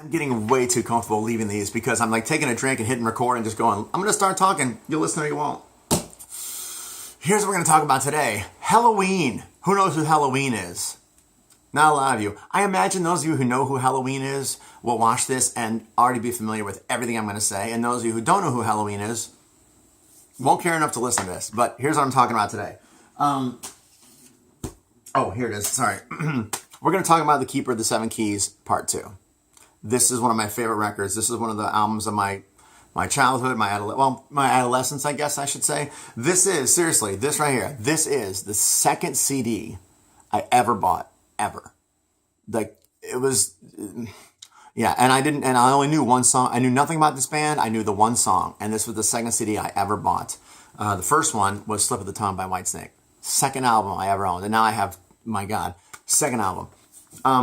I'm getting way too comfortable leaving these because I'm like taking a drink and hitting record and just going, I'm going to start talking. You'll listen or you won't. Here's what we're going to talk about today. Helloween. Who knows who Helloween is? Not a lot of you. I imagine those of you who know who Helloween is will watch this and already be familiar with everything I'm going to say. And those of you who don't know who Helloween is won't care enough to listen to this. But here's what I'm talking about today. Here it is. Sorry. We're going to talk about The Keeper of the Seven Keys, Part 2. This is one of my favorite records. This is one of the albums of my childhood, my adolescence, I guess I should say. This is, seriously, this right here, this is the second CD I ever bought, ever. Like, it was, yeah, and I only knew one song. I knew nothing about this band. I knew the one song, and this was the second CD I ever bought. The first one was Slip of the Tongue by Whitesnake. Second album I ever owned, and now I have, my God, second album.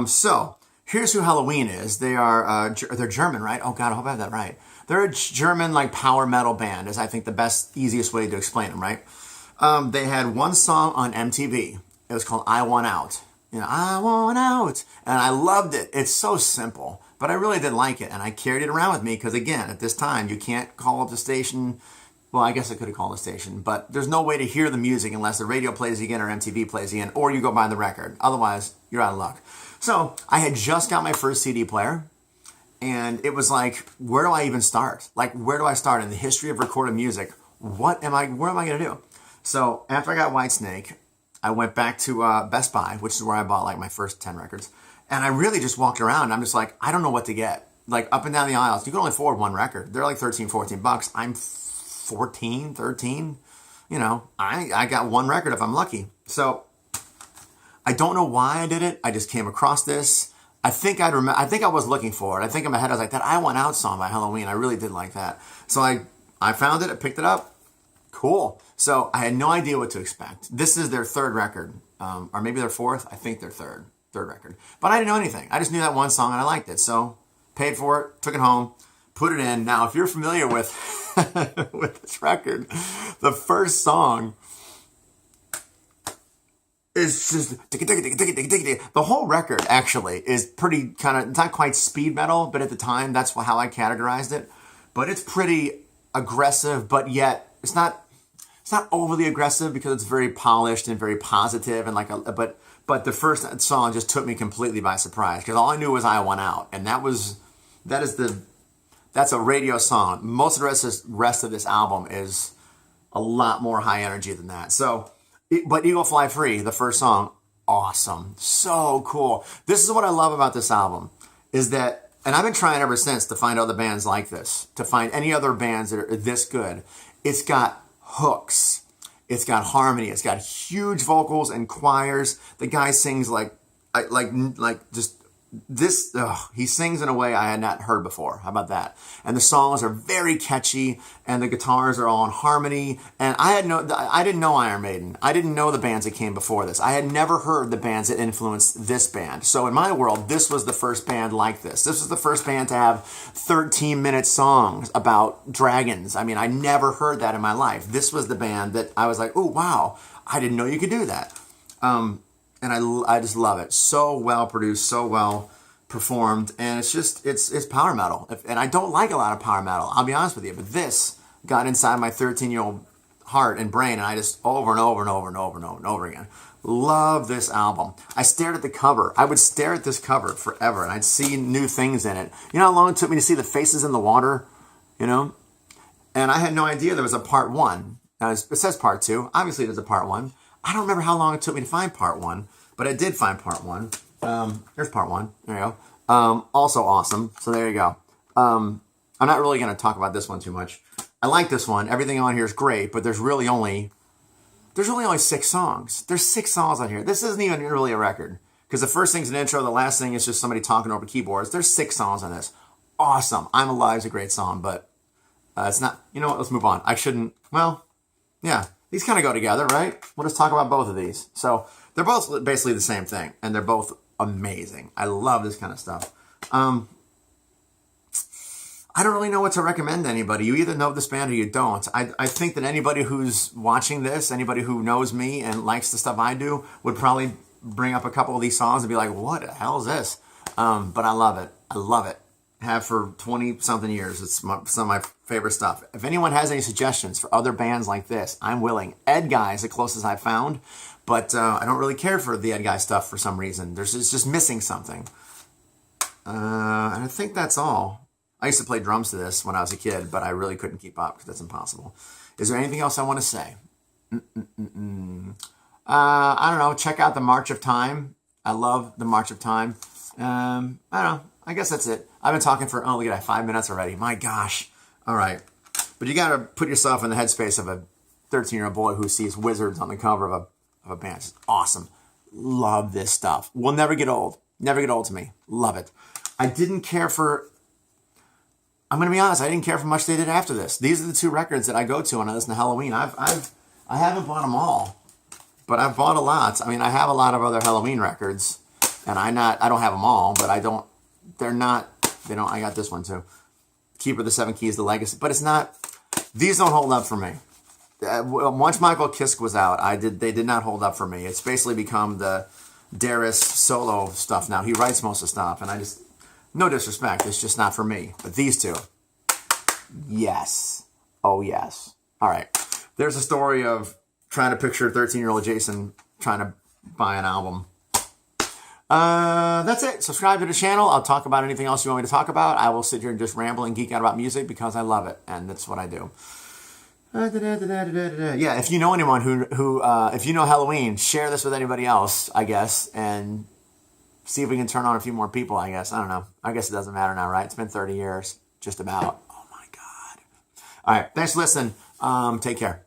So, here's who Helloween is. They're German, right? Oh God, I hope I have that right. They're a German like power metal band, is I think the best, easiest way to explain them, right? They had one song on MTV. It was called I Want Out. I Want Out. And I loved it. It's so simple, but I really did like it. And I carried it around with me because again, at this time, you can't call up the station. Well, I guess I could have called the station, but there's no way to hear the music unless the radio plays again or MTV plays again, or you go buy the record. Otherwise, you're out of luck. So I had just got my first CD player, and it was like, where do I even start? Like, where do I start in the history of recorded music? What am I going to do? So after I got Whitesnake, I went back to Best Buy, which is where I bought like my first 10 records. And I really just walked around, and I'm just like, I don't know what to get. Like up and down the aisles, you can only afford one record. They're like 13, 14 bucks. I'm 14, 13. I got one record if I'm lucky. So I don't know why I did it. I just came across this. I think I was looking for it. I think in my head I was like, that I Want Out song by Helloween. I really did like that. So I found it. I picked it up. Cool. So I had no idea what to expect. This is their third record, or maybe their fourth. I think their third record. But I didn't know anything. I just knew that one song and I liked it. So paid for it, took it home, put it in. Now, if you're familiar with with this record, the first song is just the whole record actually is pretty kind of, it's not quite speed metal, but at the time that's how I categorized it. But it's pretty aggressive, but yet it's not overly aggressive because it's very polished and very positive and but the first song just took me completely by surprise because all I knew was I Want Out, and that's a radio song. Most of the rest of this album is a lot more high energy than that. So. But Eagle Fly Free, the first song, awesome. So cool. This is what I love about this album, is that, and I've been trying ever since to find other bands like this, to find any other bands that are this good. It's got hooks. It's got harmony. It's got huge vocals and choirs. The guy sings he sings in a way I had not heard before. How about that? And the songs are very catchy, and the guitars are all in harmony. And I didn't know Iron Maiden. I didn't know the bands that came before this. I had never heard the bands that influenced this band. So in my world, this was the first band like this. This was the first band to have 13-minute songs about dragons. I mean, I never heard that in my life. This was the band that I was like, oh, wow, I didn't know you could do that. And I just love it. So well produced, so well performed, and it's power metal. And I don't like a lot of power metal, I'll be honest with you, but this got inside my 13-year-old heart and brain, and I just over and over and over and over and over and over again. Love this album. I stared at the cover. I would stare at this cover forever, and I'd see new things in it. You know how long it took me to see the faces in the water? And I had no idea there was a part 1. Now, it says part 2. Obviously, there's a part 1. I don't remember how long it took me to find part 1, but I did find part 1. There's part 1. There you go. Also awesome. So there you go. I'm not really going to talk about this one too much. I like this one. Everything on here is great, but there's really only 6 songs. There's 6 songs on here. This isn't even really a record because the first thing's an intro. The last thing is just somebody talking over keyboards. There's 6 songs on this. Awesome. I'm Alive is a great song, but it's not. You know what? Let's move on. I shouldn't. Well, yeah. These kind of go together, right? We'll just talk about both of these. So they're both basically the same thing, and they're both amazing. I love this kind of stuff. I don't really know what to recommend to anybody. You either know this band or you don't. I think that anybody who's watching this, anybody who knows me and likes the stuff I do, would probably bring up a couple of these songs and be like, what the hell is this? But I love it. I love it. Have for 20-something years. It's some of my favorite stuff. If anyone has any suggestions for other bands like this, I'm willing. Ed Guy is the closest I've found, but I don't really care for the Ed Guy stuff for some reason. It's just missing something. And I think that's all. I used to play drums to this when I was a kid, but I really couldn't keep up because that's impossible. Is there anything else I want to say? I don't know. Check out the March of Time. I love the March of Time. I don't know. I guess that's it. I've been talking for, look at that, 5 minutes already. My gosh. All right. But you got to put yourself in the headspace of a 13-year-old boy who sees wizards on the cover of a band. It's awesome. Love this stuff. Will never get old. Never get old to me. Love it. I didn't care for, I'm going to be honest, I didn't care for much they did after this. These are the 2 records that I go to when I listen to Helloween. I haven't bought them all, but I've bought a lot. I mean, I have a lot of other Helloween records, and I don't have them all, but I don't, I got this one too. Keeper of the Seven Keys, The Legacy. But it's not, these don't hold up for me. Once Michael Kiske was out, they did not hold up for me. It's basically become the Darius solo stuff now. He writes most of the stuff, and no disrespect, it's just not for me. But these 2, yes. Oh, yes. All right. There's a story of trying to picture 13-year-old Jason trying to buy an album. That's it. Subscribe to the channel. I'll talk about anything else you want me to talk about. I will sit here and just ramble and geek out about music because I love it, and that's what I do. Yeah, if you know anyone who if you know Helloween, share this with anybody else, I guess, and see if we can turn on a few more people, I guess. I don't know. I guess it doesn't matter now, right? It's been 30 years, just about. Oh, my God. All right, thanks for listening. Take care.